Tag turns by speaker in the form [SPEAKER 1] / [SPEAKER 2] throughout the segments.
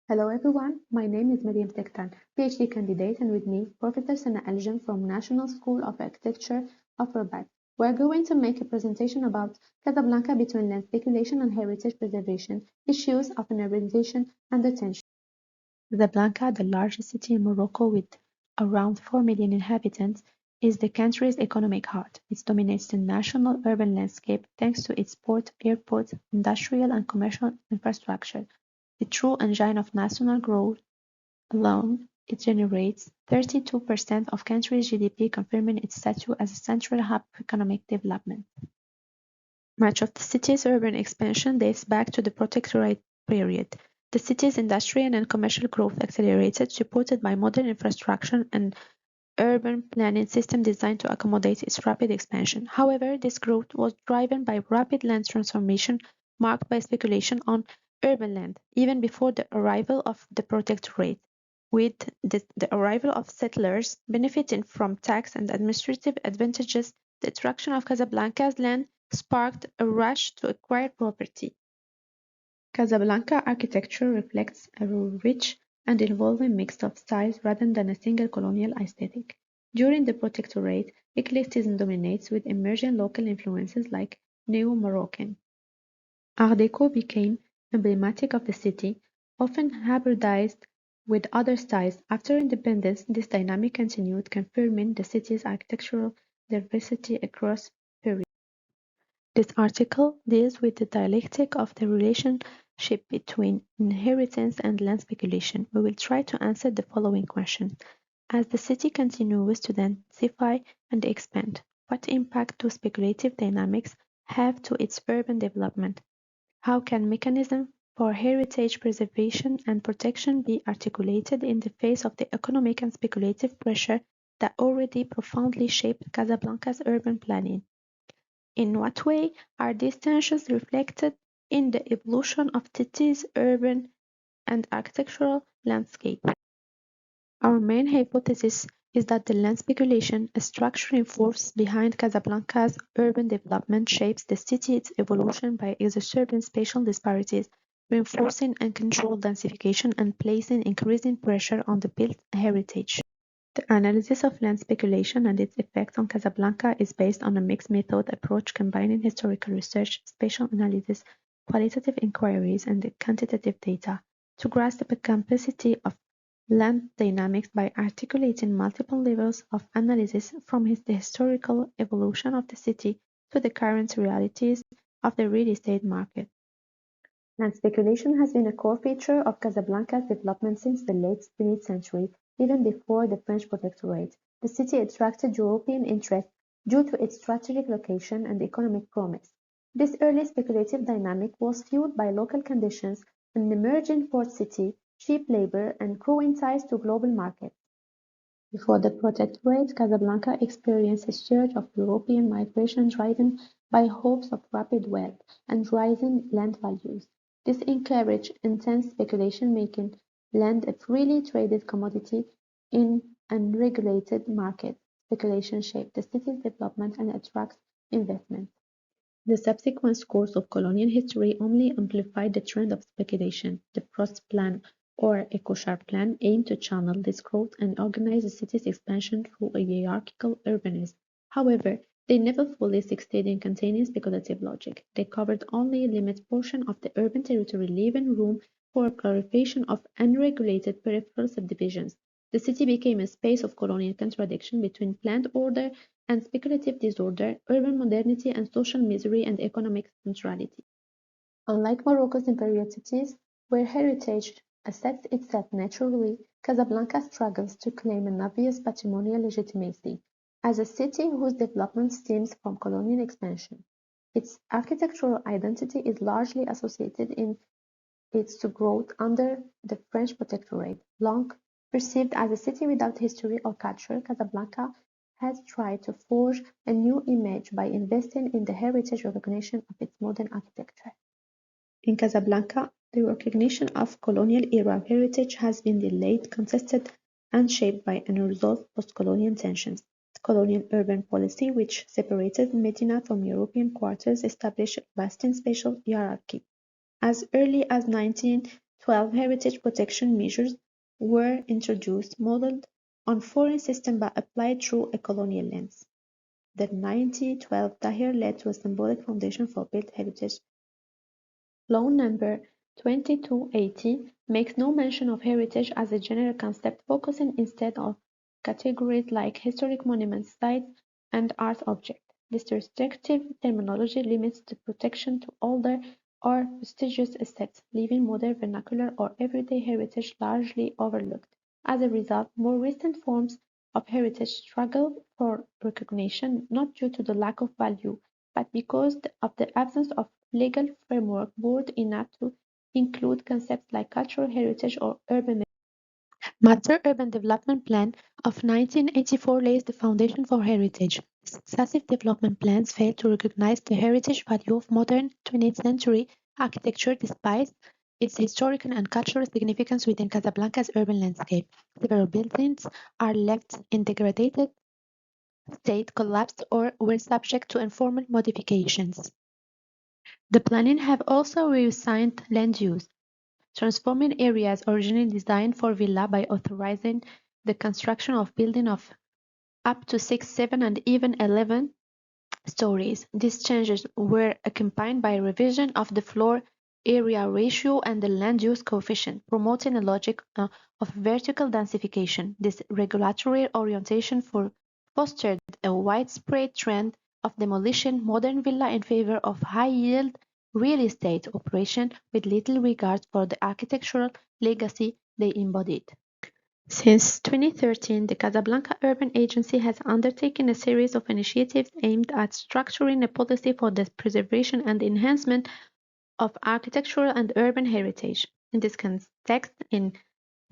[SPEAKER 1] Hello everyone, my name is Mariam Segtan, PhD candidate, and with me, Professor Segtan Aljem from National School of Architecture of Rabat. We're going to make a presentation about Casablanca between land speculation and heritage preservation, issues of urbanization and attention. Casablanca, the largest city in Morocco with around 4 million inhabitants, is the country's economic heart. It dominates the national urban landscape thanks to its port, airport, industrial and commercial infrastructure. The true engine of national growth. Alone, it generates 32% of country's GDP, confirming its status as a central hub of economic development. Much of the city's urban expansion dates back to the Protectorate period. The city's industrial and commercial growth accelerated, supported by modern infrastructure and urban planning system designed to accommodate its rapid expansion. However, this growth was driven by rapid land transformation marked by speculation on urban land, even before the arrival of the Protectorate. With the arrival of settlers benefiting from tax and administrative advantages, the attraction of Casablanca's land sparked a rush to acquire property. Casablanca architecture reflects a rich and evolving mix of styles rather than a single colonial aesthetic. During the Protectorate, eclecticism dominates with emerging local influences like Neo-Moroccan. Art Deco became emblematic of the city, often hybridized with other styles. After independence, this dynamic continued, confirming the city's architectural diversity across periods. This article deals with the dialectic of the relationship between inheritance and land speculation. We will try to answer the following questions. As the city continues to densify and expand, what impact do speculative dynamics have to its urban development? How can mechanisms for heritage preservation and protection be articulated in the face of the economic and speculative pressure that already profoundly shaped Casablanca's urban planning? In what way are these tensions reflected in the evolution of the city's urban and architectural landscape? Our main hypothesis is that the land speculation, a structuring force behind Casablanca's urban development, shapes the city's evolution by exacerbating spatial disparities, reinforcing uncontrolled densification, and placing increasing pressure on the built heritage. The analysis of land speculation and its effects on Casablanca is based on a mixed method approach combining historical research, spatial analysis, qualitative inquiries, and quantitative data to grasp the complexity of land dynamics by articulating multiple levels of analysis from the historical evolution of the city to the current realities of the real estate market. Land speculation has been a core feature of Casablanca's development since the late 20th century, even before the French Protectorate. The city attracted European interest due to its strategic location and economic promise. This early speculative dynamic was fueled by local conditions, an emerging port city, cheap labor, and growing ties to global markets. Before the Protectorate, Casablanca experienced a surge of European migration driven by hopes of rapid wealth and rising land values. This encouraged intense speculation, making land a freely traded commodity in unregulated markets. Speculation shaped the city's development and attracts investment. The subsequent course of colonial history only amplified the trend of speculation. The Prost Plan or Ecochart Plan aimed to channel this growth and organize the city's expansion through a hierarchical urbanism. However, they never fully succeeded in containing speculative logic. They covered only a limited portion of the urban territory, leaving room for a proliferation of unregulated peripheral subdivisions. The city became a space of colonial contradiction between planned order and speculative disorder, urban modernity and social misery, and economic centrality. Unlike Morocco's imperial cities, where heritage assets itself naturally, Casablanca struggles to claim an obvious patrimonial legitimacy as a city whose development stems from colonial expansion. Its architectural identity is largely associated in its growth under the French Protectorate. Long perceived as a city without history or culture, Casablanca has tried to forge a new image by investing in the heritage recognition of its modern architecture. In Casablanca, the recognition of colonial-era heritage has been delayed, contested, and shaped by unresolved post-colonial tensions. The colonial urban policy, which separated Medina from European quarters, established a lasting spatial hierarchy. As early as 1920, 12 heritage protection measures were introduced, modeled on foreign systems but applied through a colonial lens. The 1912 Tahrir led to a symbolic foundation for built heritage. Law number 2280 makes no mention of heritage as a general concept, focusing instead on categories like historic monuments, sites, and art objects. This restrictive terminology limits the protection to older or prestigious assets, leaving modern vernacular or everyday heritage largely overlooked. As a result, more recent forms of heritage struggle for recognition, not due to the lack of value, but because of the absence of legal framework broad enough to include concepts like cultural heritage or urban Master Urban Development Plan of 1984 lays the foundation for heritage. Successive development plans failed to recognize the heritage value of modern 20th century architecture despite its historical and cultural significance within Casablanca's urban landscape. Several buildings are left in degraded state, collapsed, or were subject to informal modifications. The planning have also reassigned land use, transforming areas originally designed for villa by authorizing the construction of buildings of up to 6, 7, and even 11 stories. These changes were accompanied by a revision of the floor area ratio and the land use coefficient, promoting a logic of vertical densification. This regulatory orientation fostered a widespread trend of demolition modern villa in favor of high-yield real estate operation with little regard for the architectural legacy they embodied. Since 2013, the Casablanca Urban Agency has undertaken a series of initiatives aimed at structuring a policy for the preservation and enhancement of architectural and urban heritage. In this context, in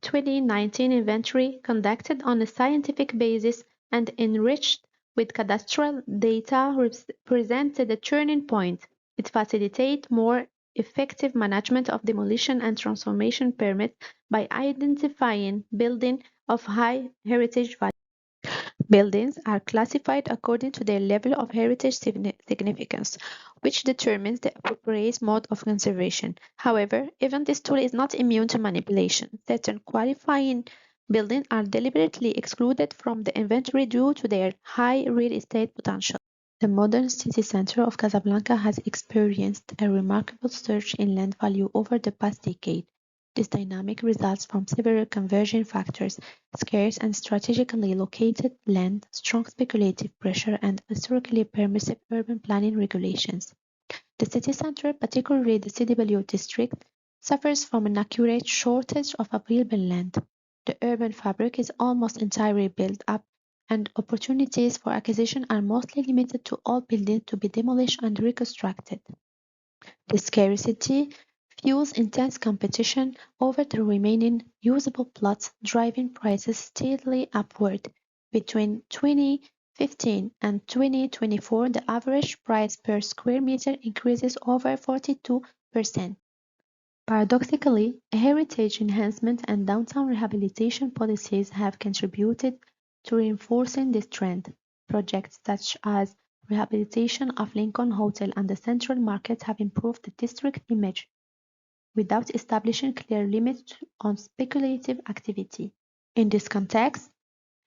[SPEAKER 1] 2019 inventory, conducted on a scientific basis and enriched with cadastral data, presented a turning point. It facilitates more effective management of demolition and transformation permits by identifying buildings of high heritage value. Buildings are classified according to their level of heritage significance, which determines the appropriate mode of conservation. However, even this tool is not immune to manipulation. Certain qualifying buildings are deliberately excluded from the inventory due to their high real estate potential. The modern city center of Casablanca has experienced a remarkable surge in land value over the past decade. This dynamic results from several converging factors: scarce and strategically located land, strong speculative pressure, and historically permissive urban planning regulations. The city center, particularly the CW district, suffers from an acute shortage of available land. The urban fabric is almost entirely built up, and opportunities for acquisition are mostly limited to old buildings to be demolished and reconstructed. This scarcity fuels intense competition over the remaining usable plots, driving prices steadily upward. Between 2015 and 2024, the average price per square meter increases over 42%. Paradoxically, heritage enhancement and downtown rehabilitation policies have contributed to reinforcing this trend. Projects such as rehabilitation of Lincoln Hotel and the Central Market have improved the district image without establishing clear limits on speculative activity. In this context,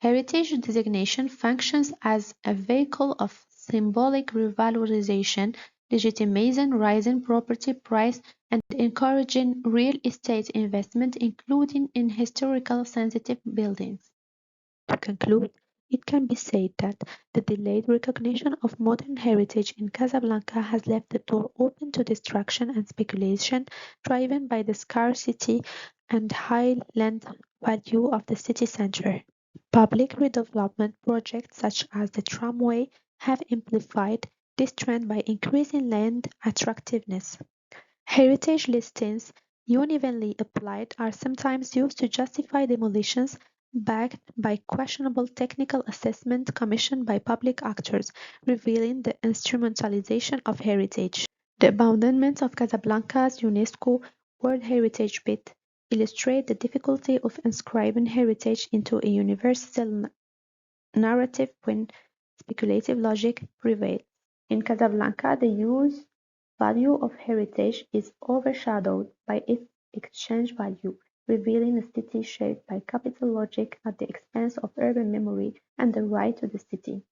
[SPEAKER 1] heritage designation functions as a vehicle of symbolic revalorization, legitimizing rising property prices and encouraging real estate investment, including in historical sensitive buildings. To conclude, it can be said that the delayed recognition of modern heritage in Casablanca has left the door open to destruction and speculation, driven by the scarcity and high land value of the city center. Public redevelopment projects such as the tramway have amplified this trend by increasing land attractiveness. Heritage listings, unevenly applied, are sometimes used to justify demolitions backed by questionable technical assessment commissioned by public actors, revealing the instrumentalization of heritage. The abandonment of Casablanca's UNESCO World Heritage Bit illustrates the difficulty of inscribing heritage into a universal narrative when speculative logic prevails. In Casablanca, the use value of heritage is overshadowed by its exchange value, revealing a city shaped by capital logic at the expense of urban memory and the right to the city.